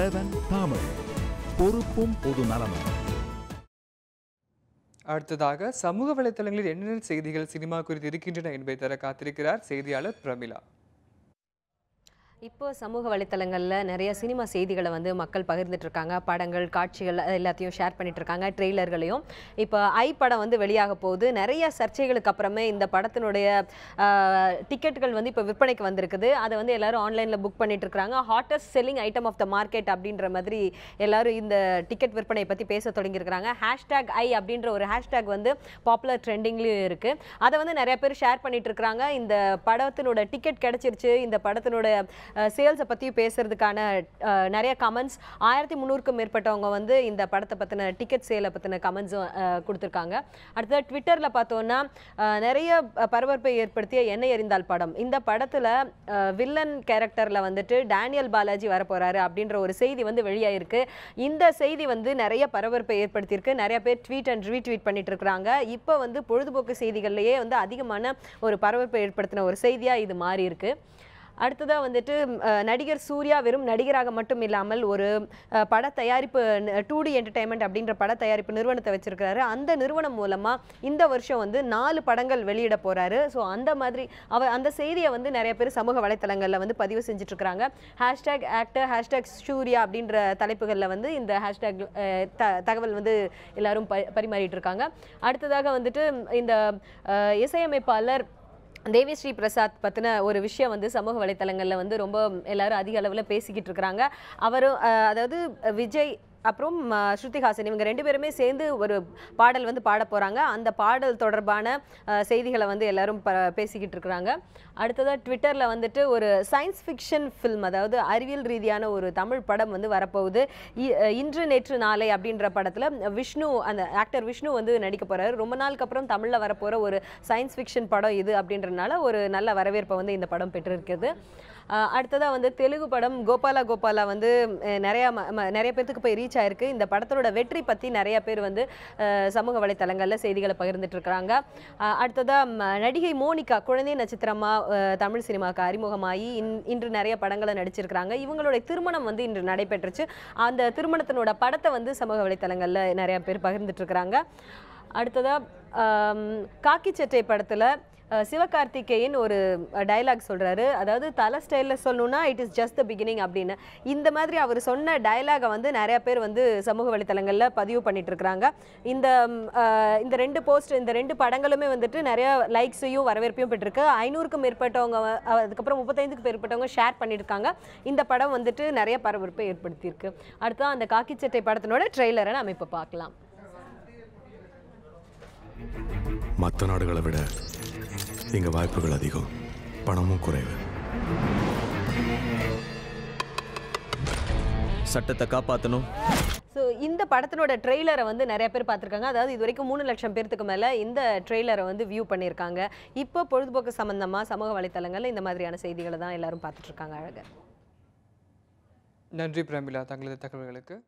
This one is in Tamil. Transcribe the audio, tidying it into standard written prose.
7 தமிழ், பொறுப்பும் பொது நலமும். அடுத்ததாக சமூக வலைத்தளங்களில் என்னென்ன செய்திகள் சினிமா குறித்து இருக்கின்றன என்பதை தர காத்திருக்கிறார் செய்தியாளர் பிரமிளா. இப்போ சமூக வலைத்தளங்களில் நிறைய சினிமா செய்திகளை வந்து மக்கள் பகிர்ந்துட்டு இருக்காங்க. படங்கள், காட்சிகள் எல்லாத்தையும் ஷேர் பண்ணிட்டு இருக்காங்க, ட்ரெய்லர்களையும். இப்போ ஐ படம் வந்து வெளியாக போகுது. நிறைய சர்ச்சைகளுக்கு அப்புறமே இந்த படத்தினுடைய டிக்கெட்டுகள் வந்து இப்போ விற்பனைக்கு வந்திருக்குது. அதை வந்து எல்லாரும் ஆன்லைனில் புக் பண்ணிட்டு இருக்காங்க. Hottest selling item of the market அப்படின்ற மாதிரி எல்லாரும் இந்த டிக்கெட் விற்பனை பற்றி பேச தொடங்கியிருக்கிறாங்க. ஹேஷ்டேக் ஐ அப்படின்ற ஒரு ஹேஷ்டேக் வந்து பாப்புலர் ட்ரெண்டிங்லேயும் இருக்குது. அதை வந்து நிறைய பேர் ஷேர் பண்ணிட்டு இருக்காங்க. இந்த படத்தினோட டிக்கெட் கிடைச்சிருச்சு, இந்த படத்தினோட சேல்ஸை பற்றி பேசுறதுக்கான நிறைய கமெண்ட்ஸ் 1300க்கும் மேற்பட்டவங்க வந்து இந்த படத்தை பற்றின டிக்கெட் சேலை பற்றின கமெண்ட்ஸும் கொடுத்துருக்காங்க. அடுத்தது ட்விட்டரில் பார்த்தோன்னா நிறைய பரபரப்பை ஏற்படுத்திய எண்ணெய் எறிந்தால் படம். இந்த படத்தில் வில்லன் கேரக்டரில் வந்துட்டு டேனியல் பாலாஜி வரப்போகிறாரு அப்படின்ற ஒரு செய்தி வந்து வெளியாயிருக்கு. இந்த செய்தி வந்து நிறைய பரபரப்பை ஏற்படுத்தியிருக்கு. நிறைய பேர் ட்வீட் அண்ட் ரீட்வீட் பண்ணிட்டு இருக்கிறாங்க. இப்போ வந்து பொழுதுபோக்கு செய்திகள்லேயே வந்து அதிகமான ஒரு பரபரப்பை ஏற்படுத்தின ஒரு செய்தியாக இது மாறி இருக்கு. அடுத்ததாக வந்துட்டு நடிகர் சூர்யா வெறும் நடிகராக மட்டும் இல்லாமல் ஒரு பட தயாரிப்பு 2D என்டர்டைன்மெண்ட் அப்படின்ற பட தயாரிப்பு நிறுவனத்தை வச்சிருக்கிறாரு. அந்த நிறுவனம் மூலமாக இந்த வருஷம் வந்து 4 படங்கள் வெளியிட போகிறாரு. ஸோ அந்த மாதிரி அந்த செய்தியை வந்து நிறைய பேர் சமூக வலைத்தளங்களில் வந்து பதிவு செஞ்சுட்டு இருக்கிறாங்க. ஹேஷ்டேக் ஆக்டர், ஹேஷ்டேக் சூர்யா அப்படின்ற தலைப்புகளில் வந்து இந்த ஹேஷ்டேக் தகவல் வந்து எல்லாரும் பரிமாறிட்டு இருக்காங்க. அடுத்ததாக வந்துட்டு இந்த இசையமைப்பாளர் தேவி ஸ்ரீ பிரசாத் பற்றின ஒரு விஷயம் வந்து சமூக வலைத்தளங்களில் வந்து ரொம்ப எல்லாரும் அதிக அளவில் பேசிக்கிட்டு இருக்கிறாங்க. அவரும் அதாவது விஜய் அப்புறம் ஸ்ருதிஹாசன் இவங்க 2 பேருமே சேர்ந்து ஒரு பாடல் வந்து பாட போகிறாங்க. அந்த பாடல் தொடர்பான செய்திகளை வந்து எல்லாரும் பேசிக்கிட்டு இருக்கிறாங்க. அடுத்ததாக ட்விட்டரில் வந்துட்டு ஒரு சயின்ஸ் ஃபிக்ஷன் ஃபில்ம், அதாவது அறிவியல் ரீதியான ஒரு தமிழ் படம் வந்து வரப்போகுது. இன்று நேற்று நாளை அப்படின்ற படத்தில் விஷ்ணு, அந்த ஆக்டர் விஷ்ணு வந்து நடிக்க போகிறாரு. ரொம்ப நாளுக்கு அப்புறம் தமிழில் வரப்போகிற ஒரு சயின்ஸ் ஃபிக்ஷன் படம் இது அப்படின்றனால ஒரு நல்ல வரவேற்பை வந்து இந்த படம் பெற்றிருக்குது. அடுத்ததாக வந்து தெலுங்கு படம் கோபாலா கோபாலா வந்து நிறைய பேர்த்துக்கு போய் ரீச் ஆயிருக்கு. இந்த படத்தோட வெற்றி பற்றி நிறைய பேர் வந்து சமூக வலைத்தளங்களில் செய்திகளை பகிர்ந்துட்டு இருக்கிறாங்க. அடுத்ததாக நடிகை மோனிகா குழந்தை நட்சத்திரமா தமிழ் சினிமாவுக்கு அறிமுகமாகி இன்று நிறைய படங்களை நடிச்சிருக்கிறாங்க. இவங்களுடைய திருமணம் வந்து இன்று நடைபெற்றுச்சு. அந்த திருமணத்தினோட படத்தை வந்து சமூக வலைத்தளங்களில் நிறைய பேர் பகிர்ந்துட்டு இருக்கிறாங்க. அடுத்ததாக காக்கி சட்டை படத்தில் சிவகார்த்திகேயன் ஒரு டைலாக் சொல்கிறாரு. அதாவது தலை ஸ்டைலில் சொல்லணும்னா it is just the beginning அப்படின்னு. இந்த மாதிரி அவர் சொன்ன டைலாகை வந்து நிறைய பேர் வந்து சமூக வலைத்தளங்களில் பதிவு பண்ணிட்டு இருக்கிறாங்க. இந்த 2 போஸ்ட், இந்த 2 படங்களுமே வந்துட்டு நிறைய லைக்ஸையும் வரவேற்பையும் பெற்றிருக்கு. 500க்கும் மேற்பட்டவங்க, அதுக்கப்புறம் 35க்கும் மேற்பட்டவங்க ஷேர் பண்ணியிருக்காங்க. இந்த படம் வந்துட்டு நிறைய பரபரப்பை ஏற்படுத்தியிருக்கு. அடுத்தது அந்த காக்கி சட்டை படத்தினோட ட்ரெய்லரை நம்ம இப்போ பார்க்கலாம். மற்ற நாடுகளை விட இங்க வாய்ப்புகள் அதிகம், பணமும் குறைவு. சட்டத்தை காப்பாற்றணும். ஸோ இந்த படத்தினோட ட்ரெய்லரை வந்து நிறைய பேர் பார்த்துருக்காங்க. அதாவது இது வரைக்கும் 3 லட்சம் பேர்த்துக்கு மேலே இந்த ட்ரெய்லரை வந்து வியூ பண்ணியிருக்காங்க. இப்போ பொழுதுபோக்கு சம்பந்தமாக சமூக வலைத்தளங்களில் இந்த மாதிரியான செய்திகளை தான் எல்லாரும் பார்த்துட்டு இருக்காங்க. அழகாக. நன்றி பிரமிளா, தங்களது தகவல்களுக்கு.